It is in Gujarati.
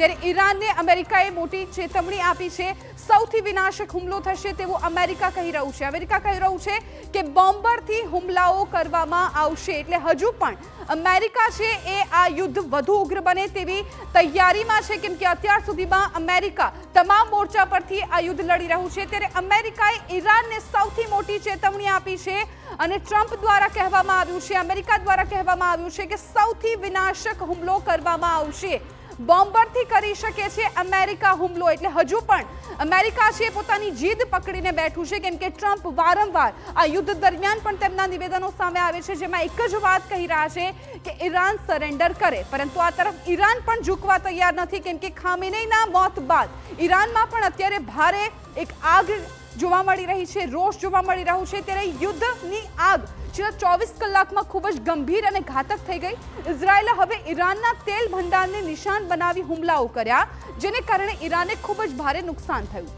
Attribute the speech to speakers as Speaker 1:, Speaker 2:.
Speaker 1: ત્યારે ઈરાનને અમેરિકાએ મોટી ચેતવણી આપી છે। સૌથી વિનાશક હુમલો થશે તેવું અમેરિકા કહી રહ્યું છે। અમેરિકા કહી રહ્યું છે કે બોમ્બરથી હુમલાઓ કરવામાં આવશે। એટલે હજુ પણ અમેરિકા છે એ આ યુદ્ધ વધુ ઉગ્ર બને તેવી તૈયારીમાં છે, કેમ કે અત્યાર સુધીમાં અમેરિકા તમામ મોરચા પરથી આ યુદ્ધ લડી રહ્યું છે। ત્યારે અમેરિકાએ ઈરાનને સૌથી મોટી ચેતવણી આપી છે અને ટ્રમ્પ દ્વારા કહેવામાં આવ્યું છે, અમેરિકા દ્વારા કહેવામાં આવ્યું છે કે સૌથી વિનાશક હુમલો કરવામાં આવશે। બોમ્બરથી કરી શકે છે અમેરિકા હુમલો। એટલે હજુ પણ અમેરિકા છે પોતાની જીદ પકડીને બેઠું છે, કેમ કે ટ્રમ્પ વારંવાર આ યુદ્ધ દરમિયાન પણ તેમના નિવેદનો સામે આવે છે, જેમાં એક જ વાત કહી રહ્યા છે કે ઈરાન સરેન્ડર કરે। પરંતુ આ તરફ ઈરાન પણ ઝૂકવા તૈયાર નથી, કેમ કે ખામેનેઈના મોત બાદ ઈરાનમાં પણ અત્યારે ભારે એક આગ જોવા મળી રહી છે, રોષ જોવા મળી રહ્યું છે। ત્યારે યુદ્ધની આગ છેલ્લા 24 કલાકમાં ખૂબ જ ગંભીર અને ઘાતક થઈ ગઈ। ઇઝરાયેલે હવે ઈરાનના તેલ ભંડારને નિશાન બનાવી હુમલાઓ કર્યા, જેને કારણે ઈરાનને ખૂબ જ ભારે નુકસાન થયું।